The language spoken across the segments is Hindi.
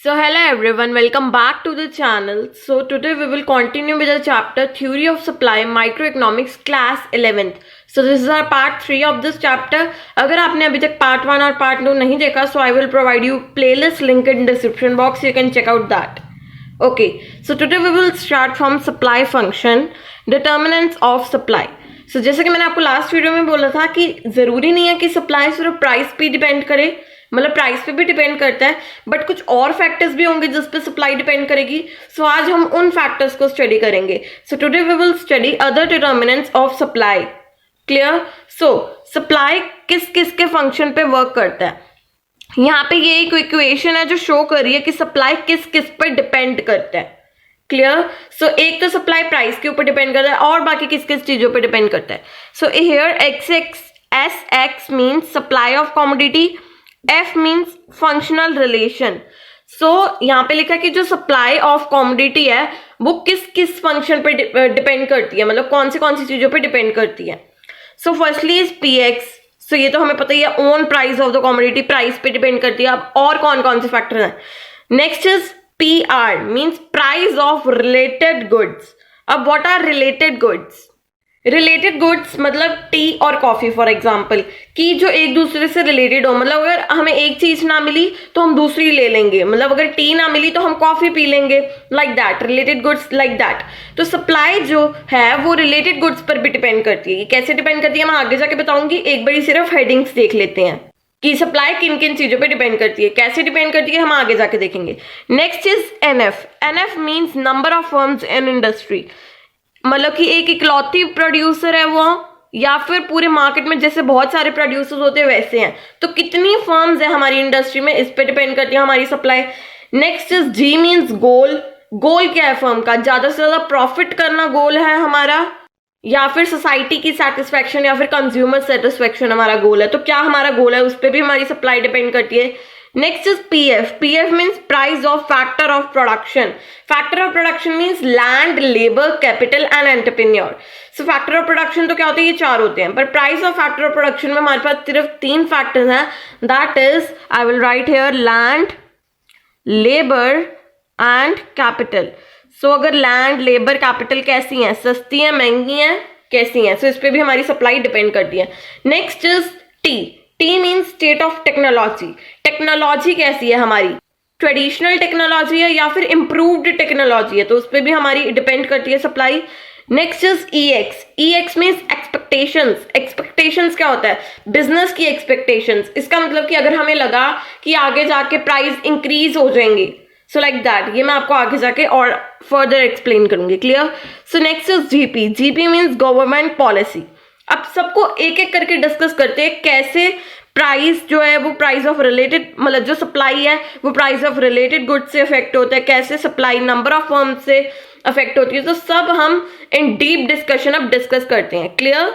So hello everyone, welcome back to the channel. So today we will continue with the chapter Theory of Supply Microeconomics class 11th. So this is our part 3 of this chapter. अगर आपने अभी तक part 1 और part 2 नहीं देखा, so I will provide you playlist link in description box. You can check out that. Okay, so today we will start from supply function, determinants of supply. So जैसे कि मैंने आपको लास्ट वीडियो में बोला था कि जरूरी नहीं है कि सप्लाई सिर्फ प्राइस पे डिपेंड करे, मतलब प्राइस पे भी डिपेंड करता है, बट कुछ और फैक्टर्स भी होंगे जिस पे सप्लाई डिपेंड करेगी. सो आज हम उन फैक्टर्स को स्टडी करेंगे. So today we will study other determinants of supply. Clear? So supply किस किस के फंक्शन पे वर्क करता है. यहाँ पे ये एक इक्वेशन है जो शो कर रही है कि सप्लाई किस किस पर डिपेंड करता है. क्लियर? सो एक तो सप्लाई प्राइस के ऊपर डिपेंड करता है और बाकी किस किस चीजों पे डिपेंड करता है. So here SX means supply of commodity, F means functional relation. So यहाँ पे लिखा है कि जो सप्लाई ऑफ कमोडिटी है वो किस किस फंक्शन पे डिपेंड करती है, मतलब कौन सी चीजों पे डिपेंड करती है. So firstly is PX. So ये तो हमें पता ही है, own price of the commodity, price पे डिपेंड करती है. अब और कौन से फैक्टर हैं. Next is PR means price of related goods. अब what are related goods? Related goods मतलब टी और कॉफी फॉर एग्जाम्पल, कि जो एक दूसरे से रिलेटेड हो. मतलब अगर हमें एक चीज ना मिली तो हम दूसरी ले लेंगे, मतलब अगर टी ना मिली तो हम कॉफी पी लेंगे, like that. Related goods like that. तो सप्लाई जो है वो रिलेटेड गुड्स पर भी डिपेंड करती है. कैसे डिपेंड करती है मैं आगे जाके बताऊंगी. एक बारी सिर्फ हेडिंग्स देख लेते हैं कि सप्लाई किन किन चीजों पे डिपेंड करती है, कैसे डिपेंड करती है, हम आगे जाके देखेंगे. Next is NF means number of firms in industry. मतलब कि एक इकलौती प्रोड्यूसर है वो, या फिर पूरे मार्केट में जैसे बहुत सारे प्रोड्यूसर्स होते हैं वैसे हैं, तो कितनी फर्म्स है हमारी इंडस्ट्री में, इस पे डिपेंड करती है हमारी supply. Next is G means goal. Goal क्या है फर्म का? ज्यादा से ज्यादा प्रॉफिट करना गोल है हमारा, या फिर सोसाइटी की सेटिस्फेक्शन, या फिर कंज्यूमर सेटिस्फेक्शन हमारा गोल है. तो क्या हमारा गोल है, उस पर भी हमारी सप्लाई डिपेंड करती है. Next is PF means price of factor of production. Factor of production means land, labour, capital and entrepreneur. So factor of production तो क्या होते हैं, ये 4 होते हैं, पर price of factor of production में हमारे पास सिर्फ 3 फैक्टर्स हैं. That is, I will write here, land, labour and capital. So अगर लैंड, लेबर, कैपिटल कैसी हैं, सस्ती हैं, महंगी हैं, कैसी हैं, सो इस पे भी हमारी सप्लाई डिपेंड करती है. Next is T means state of technology. Technology कैसी है हमारी, ट्रेडिशनल टेक्नोलॉजी है या फिर इम्प्रूव्ड टेक्नोलॉजी है, तो उस पर भी हमारी डिपेंड करती है supply. Next is EX means expectations. Expectations क्या होता है? बिजनेस की एक्सपेक्टेशंस. इसका मतलब कि अगर हमें लगा कि आगे जाके प्राइस इंक्रीज हो जाएंगे, सो लाइक दैट. ये मैं आपको आगे जाके और फर्दर एक्सप्लेन करूंगी. Clear? So next is GP means government policy. अब सबको एक एक करके डिस्कस करते हैं कैसे प्राइस जो है वो प्राइस ऑफ रिलेटेड, मतलब जो सप्लाई है वो प्राइस ऑफ रिलेटेड गुड्स से अफेक्ट होता है, कैसे सप्लाई नंबर ऑफ फर्म से अफेक्ट होती है. तो सब हम इन डीप डिस्कशन अब डिस्कस करते हैं. क्लियर?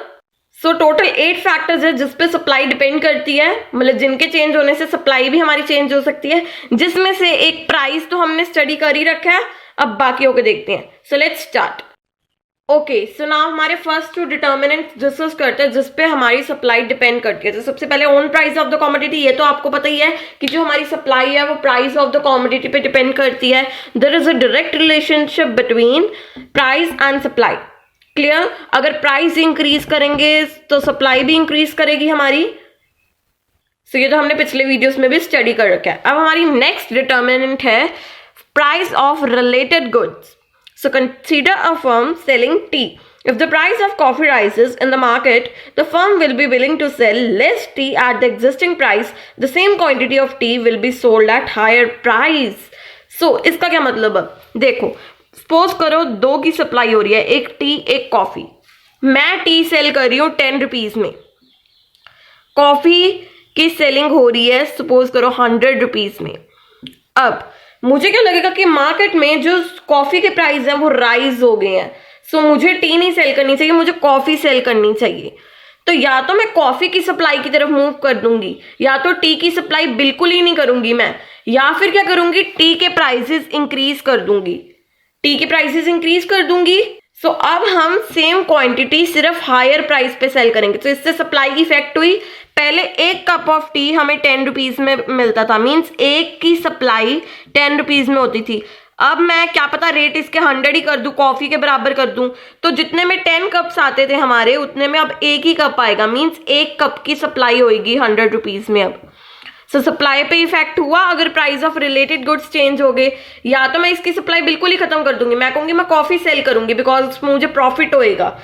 सो टोटल 8 फैक्टर्स है जिसपे सप्लाई डिपेंड करती है, मतलब जिनके चेंज होने से सप्लाई भी हमारी चेंज हो सकती है, जिसमें से एक प्राइस तो हमने स्टडी कर ही रखा है. अब बाकियों को देखते हैं. So let's start. Okay, so now हमारे फर्स्ट 2 डिटर्मिनेंट डिस्कस करते हैं जिसपे हमारी सप्लाई डिपेंड करती है. तो सबसे पहले own price of the commodity. ये तो आपको पता ही है कि जो हमारी सप्लाई है वो प्राइस ऑफ द कमोडिटी पे डिपेंड करती है. There is a direct relationship between price and supply. Clear? अगर प्राइस इंक्रीज करेंगे तो सप्लाई भी इंक्रीज करेगी हमारी. सो ये तो हमने पिछले वीडियोस में भी स्टडी कर रखा है. अब हमारी नेक्स्ट डिटर्मिनेंट है price of related goods. So consider a firm selling tea. If the price of coffee rises in the market, the firm will be willing to sell less tea at the existing price. The same quantity of tea will be sold at higher price. So इसका क्या मतलब है? देखो, सपोज करो 2 की सप्लाई हो रही है, एक टी एक कॉफी. मैं टी सेल कर रही हूँ 10 रुपीज में, कॉफी की सेलिंग हो रही है सपोज करो 100 रुपीज में. अब मुझे क्या लगेगा कि मार्केट में जो कॉफी के प्राइस हैं वो राइज हो गए हैं, सो मुझे टी नहीं सेल करनी चाहिए, मुझे कॉफी सेल करनी चाहिए. तो या तो मैं कॉफी की सप्लाई की तरफ मूव कर दूंगी, या तो टी की सप्लाई बिल्कुल ही नहीं करूंगी मैं, या फिर क्या करूंगी, टी के प्राइसेस इंक्रीज कर दूंगी. टी के प्राइसेस इंक्रीज कर दूंगी. सो अब हम सेम क्वांटिटी सिर्फ हायर प्राइस पे सेल करेंगे. तो इससे सप्लाई की इफेक्ट हुई, पहले एक कप ऑफ टी हमें 10 रुपीज में मिलता था, मीन्स एक की सप्लाई 10 रुपीज में होती थी। अब मैं क्या पता रेट इसके 100 ही कर दूं, कॉफी के बराबर कर दूं, तो जितने में 10 कप्स आते थे हमारे, उतने में अब एक ही कप आएगा, मीन्स एक कप की सप्लाई होगी 100 रुपीज में। अब सो सप्लाई पे इफेक्ट हुआ अगर price of related goods change हो गए। या तो मैं इसकी सप्लाई बिल्कुल ही खत्म कर दूंगी, मैं कहूंगी मैं कॉफी सेल करूंगी बिकॉज उसमें मुझे प्रॉफिट होएगा।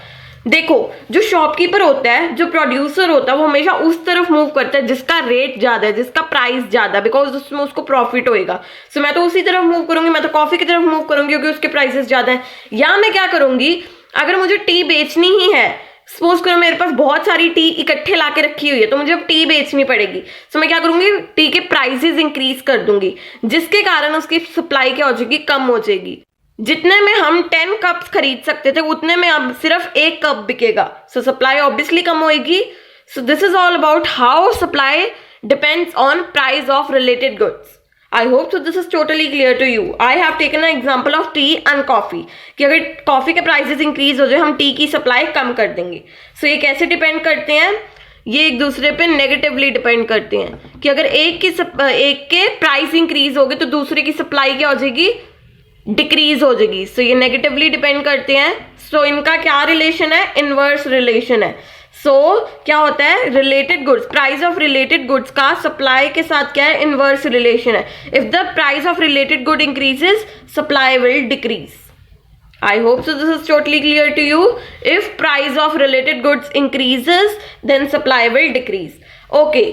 देखो, जो शॉपकीपर होता है, जो प्रोड्यूसर होता है, वो हमेशा उस तरफ मूव करता है जिसका रेट ज्यादा है, जिसका प्राइस ज्यादा, बिकॉज उसमें उसको प्रॉफिट होएगा। सो मैं तो उसी तरफ मूव करूंगी, मैं तो कॉफी की तरफ मूव करूंगी क्योंकि उसके प्राइसेस ज्यादा है। या मैं क्या करूंगी, अगर मुझे टी बेचनी ही है, सपोज करो मेरे पास बहुत सारी टी इकट्ठे लाके रखी हुई है, तो मुझे अब टी बेचनी पड़ेगी। सो मैं क्या करूंगी, टी के प्राइसेस इंक्रीज कर दूंगी, जिसके कारण उसकी सप्लाई क्या हो जाएगी, कम हो जाएगी। जितने में हम 10 कप्स खरीद सकते थे, उतने में अब सिर्फ एक कप बिकेगा। सो सप्लाई ऑब्वियसली कम होएगी। सो this is all about how supply depends on price of related goods. I hope so this is totally clear to you. I have taken an example of tea and coffee कि अगर कॉफी के प्राइसेस इंक्रीज हो जाए, हम टी की सप्लाई कम कर देंगे। सो ये कैसे डिपेंड करते हैं, ये एक दूसरे पे नेगेटिवली डिपेंड करते हैं कि अगर एक के प्राइस इंक्रीज हो गए तो दूसरे की सप्लाई क्या हो जाएगी, डिक्रीज हो जाएगी। सो ये नेगेटिवली डिपेंड करते हैं। सो इनका क्या रिलेशन है, इनवर्स रिलेशन है। सो क्या होता है, related goods, price of related goods का सप्लाई के साथ क्या है, इनवर्स रिलेशन है। If the price of related good increases, supply will decrease. I hope so this is totally clear to you. If price of related goods increases, then supply will decrease. Okay,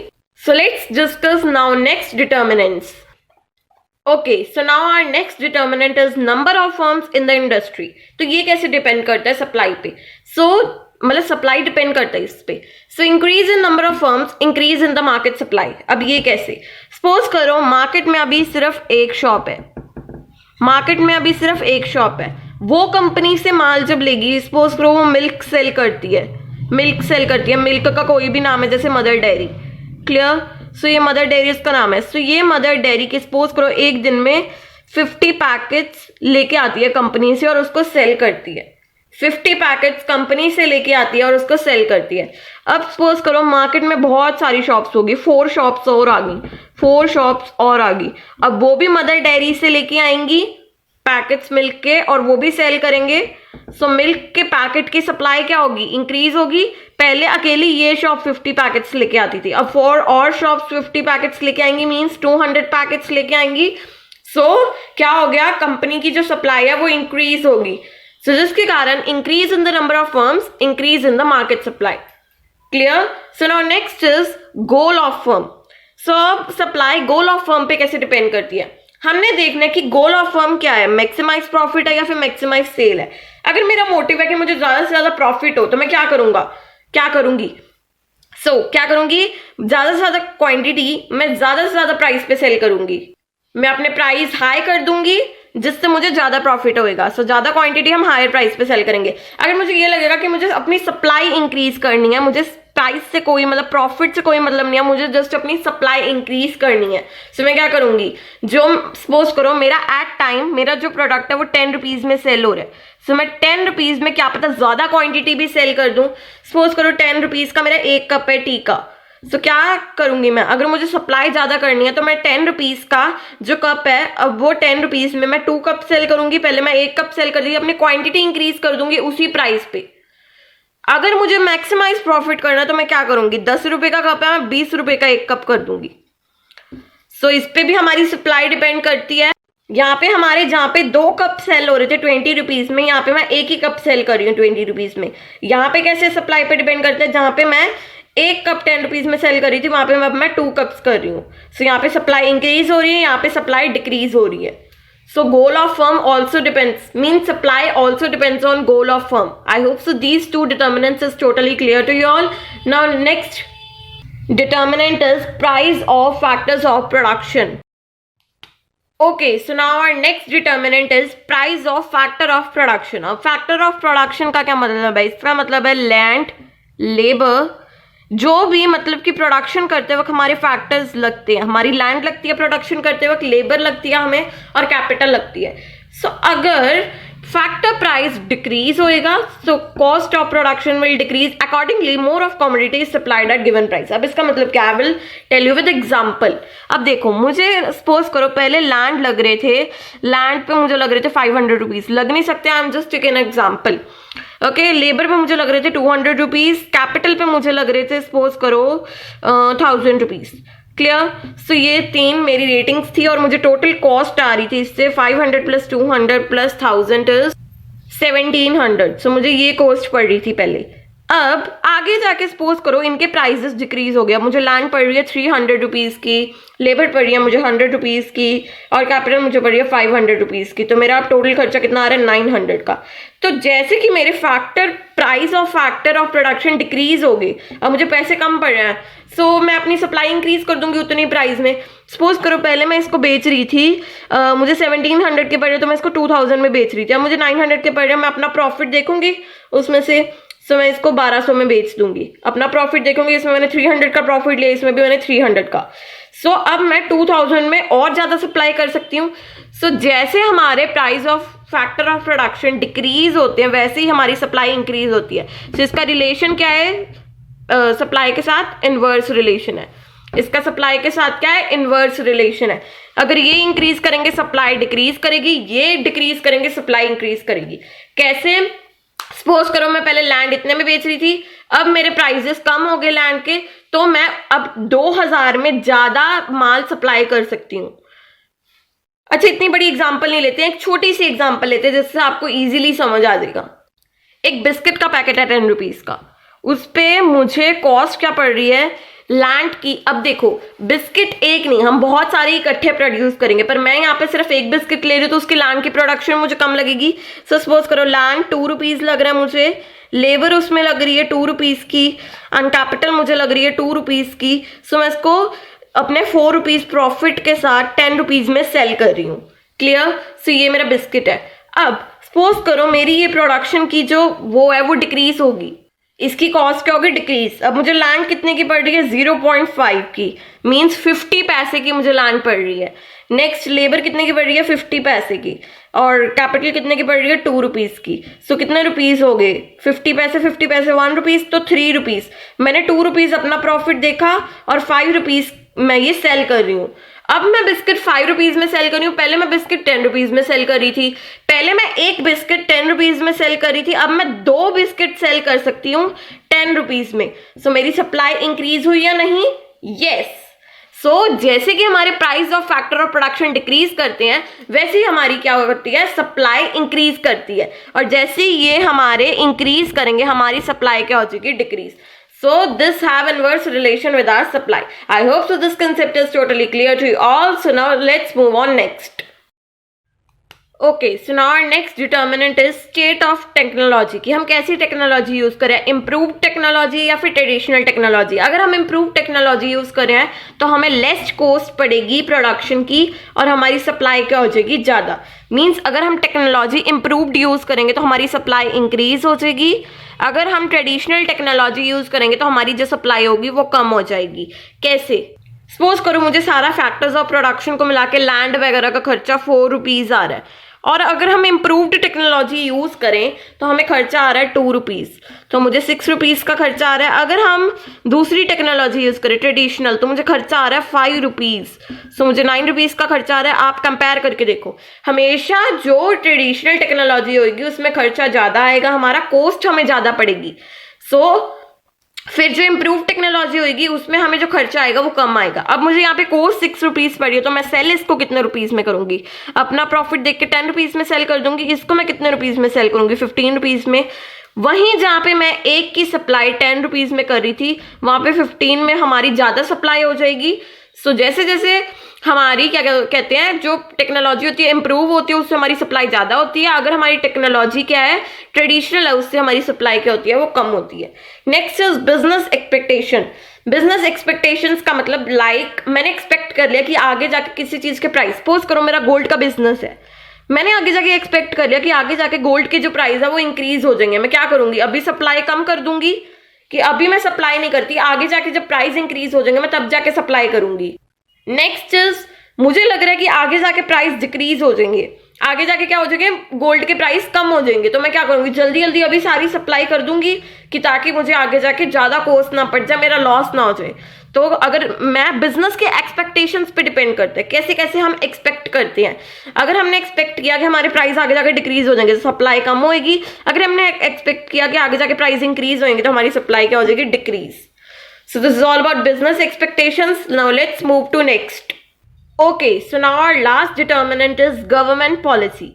so let's discuss now next determinants. Okay, so now our next determinant is number of firms in the industry. तो ये कैसे डिपेंड करता है सप्लाई पे। सो मतलब सप्लाई डिपेंड करता है इस पे। So increase in number of firms, increase in the market supply. अब ये कैसे, सपोज करो मार्केट में अभी सिर्फ एक शॉप है, मार्केट में अभी सिर्फ एक शॉप है। वो कंपनी से माल जब लेगी, सपोज करो वो मिल्क सेल करती है, मिल्क का कोई भी नाम है, जैसे मदर डेयरी, क्लियर। सो ये मदर डेयरी इसका नाम है। सो ये मदर डेयरी के सपोज करो एक दिन में 50 पैकेट्स लेके आती है कंपनी से और उसको सेल करती है। 50 पैकेट्स कंपनी से लेके आती है और उसको सेल करती है। अब सपोज करो मार्केट में बहुत सारी शॉप्स होगी, 4 शॉप्स और आ गई, अब वो भी मदर डेयरी से लेके आएंगी पैकेट्स मिल्क के और वो भी सेल करेंगे। सो मिल्क के पैकेट की सप्लाई क्या होगी, इंक्रीज होगी। पहले अकेली ये शॉप 50 पैकेट्स लेके आती थी, अब 4 और शॉप्स 50 पैकेट्स लेके आएंगी, मीन्स 200 पैकेट्स लेके आएंगी। सो क्या हो गया, कंपनी की जो सप्लाई है वो इंक्रीज होगी। सो जिसके कारण increase in the number of firms, increase in the market supply. Clear. So now next is goal of firm. So अब सप्लाई गोल ऑफ फर्म पे कैसे डिपेंड करती है, हमने देखना है कि गोल ऑफ फर्म क्या है, मैक्सिमाइज प्रॉफिट है या फिर मैक्सिमाइज सेल है। अगर मेरा मोटिव है कि मुझे ज्यादा से ज्यादा प्रॉफिट हो, तो मैं क्या करूंगी, क्या करूंगी, ज्यादा से ज्यादा क्वांटिटी मैं ज्यादा से ज्यादा प्राइस पे सेल करूंगी। मैं अपने प्राइस हाई कर दूंगी जिससे मुझे ज्यादा प्रॉफिट होएगा। सो ज्यादा क्वांटिटी हम हायर प्राइस पे सेल करेंगे। अगर मुझे ये लगेगा कि मुझे अपनी सप्लाई इंक्रीज करनी है, मुझे प्राइस से कोई मतलब प्रॉफिट से कोई मतलब नहीं है, मुझे जस्ट अपनी सप्लाई इंक्रीज करनी है। सो मैं क्या करूंगी, जो सपोज करो मेरा एट टाइम मेरा जो प्रोडक्ट है वो 10 रुपीज में सेल हो रहा है। सो मैं 10 रुपीज में क्या पता ज्यादा क्वांटिटी भी सेल कर दूं। सपोज करो 10 रुपीज का मेरा एक कप है टी का। सो क्या करूंगी मैं, अगर मुझे सप्लाई ज्यादा करनी है तो मैं 10 रुपीज का जो कप है, अब वो 10 रुपीज में मैं 2 कप सेल करूंगी। पहले मैं 1 कप सेल कर दूंगी, अपनी क्वांटिटी इंक्रीज कर दूंगी उसी प्राइस पे। अगर मुझे मैक्सिमाइज प्रॉफिट करना है तो मैं क्या करूंगी, 10 रुपए का कप है, मैं 20 रुपए का 1 कप कर दूंगी। सो इस पे भी हमारी सप्लाई डिपेंड करती है। यहाँ पे हमारे जहाँ पे 2 कप सेल हो रहे थे 20 रुपीज में, यहाँ पे मैं 1 ही कप सेल कर रही हूँ 20 रुपीज में। यहाँ पे कैसे सप्लाई पे डिपेंड करता है, जहाँ पे मैं 1 कप 10 रुपीज में सेल कर रही थी, वहां पे मैं 2 कप्स कर रही हूँ। सो यहाँ पे सप्लाई इंक्रीज हो रही है, यहाँ पे सप्लाई डिक्रीज हो रही है। So goal of firm also depends, means supply also depends on goal of firm. I hope so these 2 determinants is totally clear to you all. Now next determinant is price of factors of production. Okay, so now our next determinant is price of factor of production. अब factor of production का क्या मतलब है, इसका मतलब है land, labor, जो भी मतलब कि प्रोडक्शन करते वक्त हमारे फैक्टर्स लगते हैं, हमारी लैंड लगती है प्रोडक्शन करते वक्त, लेबर लगती है हमें और कैपिटल लगती है। सो अगर फैक्टर प्राइस डिक्रीज होएगा, so cost of production will decrease accordingly, more of commodity is supplied at given price. अब इसका मतलब क्या है, will tell you with example. अब देखो, मुझे सपोज करो पहले लैंड लग रहे थे, लैंड पे मुझे लग रहे थे 500 रुपीज, लग नहीं सकते, I am just taking an example. Okay, labour पे मुझे लग रहे थे 200 रुपीज, कैपिटल पे मुझे लग रहे थे सपोज करो 1000 रुपीज। क्लियर? सो ये 3 मेरी रेटिंग्स थी और मुझे टोटल कॉस्ट आ रही थी इससे 500 प्लस 200 प्लस 1000 इज 1700। सो मुझे ये कॉस्ट पड़ रही थी पहले। अब आगे जाके सपोज करो इनके प्राइसेस डिक्रीज हो गया, मुझे लैंड पड़ रही है 300 रुपीज की, लेबर पड़ रही है मुझे 100 रुपीज की और कैपिटल मुझे पड़ रही है 500 रुपीज की, तो मेरा अब टोटल खर्चा कितना आ रहा है 900 का। तो जैसे कि मेरे price factor of production decrease हो गए, अब मुझे पैसे कम पड़ रहे हैं, सो मैं अपनी सप्लाई इंक्रीज कर दूंगी उतनी प्राइस में। सपोज करो पहले मैं इसको बेच रही थी, मुझे 1700 के पड़ रहे, तो मैं इसको 2000 में बेच रही थी, अब मुझे 900 के पड़ रहे, मैं अपना प्रॉफिट देखूंगी उसमें से, सो मैं इसको 1200 में बेच दूंगी, अपना प्रॉफिट देखूंगी, इसमें मैंने 300 का प्रॉफिट लिया, इसमें भी मैंने 300 का। सो अब मैं 2000 में और ज्यादा सप्लाई कर सकती हूँ। सो जैसे हमारे price of factor of production decrease होते हैं, वैसे ही हमारी सप्लाई इंक्रीज होती है। सो इसका रिलेशन क्या है सप्लाई के साथ? इनवर्स रिलेशन है। इसका सप्लाई के साथ क्या है? इनवर्स रिलेशन है। अगर ये इंक्रीज करेंगे सप्लाई डिक्रीज करेगी, ये डिक्रीज करेंगे सप्लाई इंक्रीज करेगी। कैसे? सपोज करो मैं पहले लैंड इतने में बेच रही थी, अब मेरे प्राइसेस कम हो गए लैंड के, तो मैं अब 2000 में ज्यादा माल सप्लाई कर सकती हूँ। अच्छा, इतनी बड़ी एग्जांपल नहीं लेते हैं, एक छोटी सी एग्जांपल लेते हैं जिससे आपको इजीली समझ आ जाएगा। एक बिस्किट का पैकेट है 10 रुपीज का, उस पे मुझे कॉस्ट क्या पड़ रही है लैंड की। अब देखो, बिस्किट एक नहीं, हम बहुत सारे इकट्ठे प्रोड्यूस करेंगे, पर मैं यहाँ पे सिर्फ एक बिस्किट ले रही हूँ तो उसकी लैंड की प्रोडक्शन मुझे कम लगेगी। सो सपोज करो लैंड 2 रुपीज लग रहा है मुझे, लेबर उसमें लग रही है 2 रुपीज की, एंड कैपिटल मुझे लग रही है 2 रुपीज की। सो मैं इसको अपने 4 रुपीज प्रॉफिट के साथ 10 रुपीज में सेल कर रही हूँ। क्लियर? सो ये मेरा बिस्किट है। अब सपोज करो मेरी ये प्रोडक्शन की जो वो है वो डिक्रीज होगी, इसकी कॉस्ट क्या होगी? डिक्रीज। अब मुझे लैंड कितने की पड़ रही है? 0.5 की, मींस 50 पैसे की मुझे लैंड पड़ रही है। नेक्स्ट लेबर कितने की पड़ रही है? 50 पैसे की, और कैपिटल कितने की पड़ रही है? 2 रुपीज की। सो कितने रुपीज हो गए? 50 पैसे 1 रुपीज, तो 3 रुपीज। मैंने 2 रुपीज अपना प्रॉफिट देखा और 5 रुपीज मैं ये सेल कर रही हूँ। अब मैं बिस्किट 5 रुपीज में सेल कर रही हूँ, पहले मैं बिस्किट 10 रुपीज में सेल कर रही थी। पहले मैं एक बिस्किट 10 रुपीज में सेल कर रही थी, अब मैं 2 बिस्किट सेल कर सकती हूँ 10 रुपीज में। सो मेरी सप्लाई इंक्रीज हुई या नहीं? यस। सो जैसे कि हमारे price of factor of production decrease करते हैं, वैसे ही हमारी क्या होती है? सप्लाई इंक्रीज करती है, और जैसे ये हमारे इंक्रीज करेंगे हमारी सप्लाई क्या हो जाएगी? Decrease. So this have inverse relation with our supply. I hope so this concept is totally clear to you all. So now let's move on next. Okay, so now our next determinant is state of technology, कि हम कैसी टेक्नोलॉजी यूज करें, इम्प्रूव टेक्नोलॉजी या फिर ट्रेडिशनल टेक्नोलॉजी। अगर हम इम्प्रूव टेक्नोलॉजी यूज करें तो हमें लेस कॉस्ट पड़ेगी प्रोडक्शन की और हमारी सप्लाई क्या हो जाएगी? ज्यादा। मीन्स अगर हम टेक्नोलॉजी इम्प्रूव्ड यूज करेंगे तो हमारी सप्लाई इंक्रीज हो जाएगी, अगर हम ट्रेडिशनल टेक्नोलॉजी यूज करेंगे तो हमारी जो सप्लाई होगी वो कम हो जाएगी। कैसे? सपोज करो मुझे सारा फैक्टर्स ऑफ प्रोडक्शन को मिला के लैंड वगैरह का खर्चा 4 रुपीज आ रहा है, और अगर हम इम्प्रूव्ड टेक्नोलॉजी यूज करें तो हमें खर्चा आ रहा है 2 रुपीज, तो मुझे 6 रुपीज का खर्चा आ रहा है। अगर हम दूसरी टेक्नोलॉजी यूज करें ट्रेडिशनल, तो मुझे खर्चा आ रहा है 5 रुपीज, सो मुझे 9 रुपीज का खर्चा आ रहा है। आप कंपेयर करके देखो, हमेशा जो ट्रेडिशनल टेक्नोलॉजी होगी उसमें खर्चा ज्यादा आएगा, हमारा कॉस्ट हमें ज्यादा पड़ेगी। सो फिर जो इम्प्रूव टेक्नोलॉजी होगी उसमें हमें जो खर्चा आएगा वो कम आएगा। अब मुझे यहाँ पे कॉस्ट 6 रुपीज पड़ी है, तो मैं सेल इसको कितने रुपीज में करूंगी? अपना प्रॉफिट देख के 10 रुपीज में सेल कर दूंगी। इसको मैं कितने रुपीज में सेल करूंगी? 15 रुपीज में। वहीं जहाँ पे मैं एक की सप्लाई 10 रुपीज में कर रही थी, वहां पे 15 में हमारी ज्यादा सप्लाई हो जाएगी। सो जैसे जैसे हमारी क्या कहते हैं जो टेक्नोलॉजी होती है इंप्रूव होती है, उससे हमारी सप्लाई ज्यादा होती है। अगर हमारी टेक्नोलॉजी क्या है ट्रेडिशनल है, उससे हमारी सप्लाई क्या होती है? वो कम होती है। Next is business expectation. Business expectations का मतलब मैंने एक्सपेक्ट कर लिया कि आगे जाके किसी चीज के प्राइस, सपोज करो मेरा गोल्ड का बिजनेस है, मैंने आगे जाके एक्सपेक्ट कर लिया कि आगे जाके गोल्ड के जो प्राइस है वो इंक्रीज हो जाएंगे। मैं क्या करूंगी? अभी सप्लाई कम कर दूंगी, कि अभी मैं सप्लाई नहीं करती, आगे जाके जब प्राइस इंक्रीज हो जाएंगे मैं तब जाके सप्लाई करूंगी। नेक्स्ट इज मुझे लग रहा है कि आगे जाके प्राइस डिक्रीज हो जाएंगे, आगे जाके क्या हो जाएंगे, गोल्ड के प्राइस कम हो जाएंगे। तो मैं क्या करूंगी, जल्दी जल्दी अभी सारी सप्लाई कर दूंगी कि ताकि मुझे आगे जाके ज्यादा कॉस्ट ना पड़ जाए, मेरा लॉस ना हो जाए। तो अगर मैं बिजनेस के एक्सपेक्टेशंस पे डिपेंड करते हैं, कैसे कैसे हम एक्सपेक्ट करते हैं। अगर हमने एक्सपेक्ट किया कि हमारे प्राइस आगे जाके डिक्रीज हो जाएंगे तो सप्लाई कम होएगी। अगर हमने एक्सपेक्ट किया कि आगे जाके प्राइस इंक्रीज होंगे तो हमारी सप्लाई क्या हो जाएगी, decrease. So this is all about business expectations. Now let's move to next. Okay, so now our last determinant is government policy.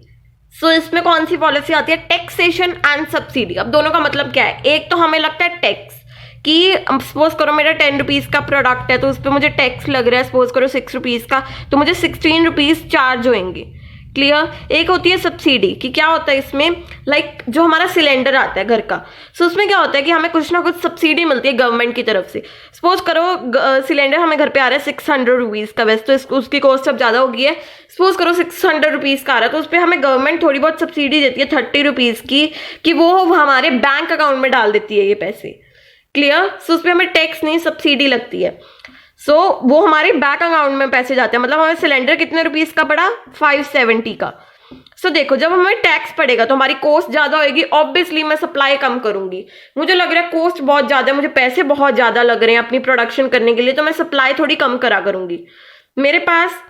So इसमें कौन सी पॉलिसी आती है, टैक्सेशन एंड सब्सिडी। अब दोनों का मतलब क्या है, एक तो हमें लगता है टैक्स कि सपोज करो मेरा 10 रुपीज का प्रोडक्ट है तो उस पर मुझे टैक्स लग रहा है, सपोज करो 6 रुपीज का, तो मुझे 16 रुपीज चार्ज होंगे। क्लियर। एक होती है सब्सिडी कि क्या होता है इसमें, लाइक जो हमारा सिलेंडर आता है घर का, सो उसमें क्या होता है कि हमें कुछ ना कुछ सब्सिडी मिलती है गवर्नमेंट की तरफ से। सपोज करो सिलेंडर हमें घर पे आ रहा है 600 रुपीज का, वैसे तो उसकी कॉस्ट अब ज्यादा हो गई है। सपोज करो 600 रुपीज का आ रहा है तो उस पर हमें गवर्नमेंट थोड़ी बहुत सब्सिडी देती है 30 रुपीज की, कि वो हमारे बैंक अकाउंट में डाल देती है ये पैसे। क्लियर। सो उस पर हमें टैक्स नहीं, सब्सिडी लगती है। सो वो हमारे बैंक अकाउंट में पैसे जाते हैं। मतलब हमें सिलेंडर कितने रुपीस का पड़ा, 570 का। सो देखो जब हमें टैक्स पड़ेगा तो हमारी कॉस्ट ज्यादा होगी, ऑब्वियसली मैं सप्लाई कम करूंगी। मुझे लग रहा है कॉस्ट बहुत ज्यादा है, मुझे पैसे बहुत ज्यादा लग रहे हैं अपनी प्रोडक्शन करने के लिए, तो मैं सप्लाई थोड़ी कम करा करूंगी। मेरे पास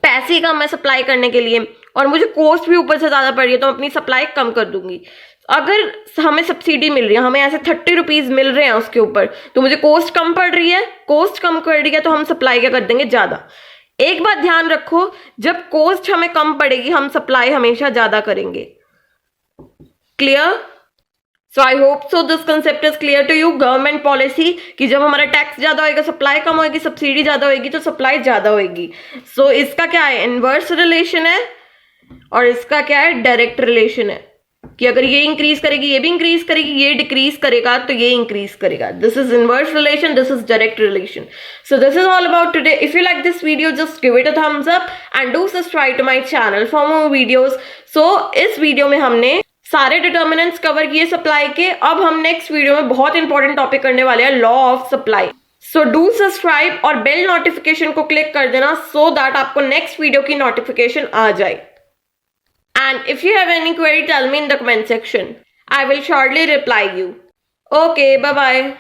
पैसे कम है सप्लाई करने के लिए और मुझे कॉस्ट भी ऊपर से ज्यादा पड़ रही है, तो मैं अपनी सप्लाई कम कर दूंगी। अगर हमें सब्सिडी मिल रही है, हमें ऐसे 30 रुपीज मिल रहे हैं उसके ऊपर, तो मुझे कॉस्ट कम पड़ रही है, कॉस्ट कम पड़ रही है तो हम सप्लाई क्या कर देंगे, ज्यादा। एक बात ध्यान रखो, जब कॉस्ट हमें कम पड़ेगी हम सप्लाई हमेशा ज्यादा करेंगे। Clear. So I hope so this concept is clear to you. Government policy कि जब हमारा टैक्स ज्यादा होएगा सप्लाई कम होएगी, सब्सिडी ज्यादा होएगी तो सप्लाई ज्यादा होएगी। सो इसका क्या है, इनवर्स रिलेशन है, और इसका क्या है, डायरेक्ट रिलेशन है कि अगर ये इंक्रीज करेगी ये भी इंक्रीज करेगी, ये डिक्रीज करेगा तो ये इंक्रीज करेगा। This is inverse relation, this is direct relation. So this is all about today. If you like this video just give it a thumbs up and do subscribe to my channel for more videos. So इस वीडियो में हमने सारे डिटर्मिनेंट्स कवर किए सप्लाई के। अब हम नेक्स्ट वीडियो में बहुत इंपॉर्टेंट टॉपिक करने वाले हैं, law of supply. So do subscribe और बेल नोटिफिकेशन को क्लिक कर देना सो दैट आपको नेक्स्ट वीडियो की नोटिफिकेशन आ जाए। And if you have any query, tell me in the comment section. I will shortly reply you. Okay, bye bye.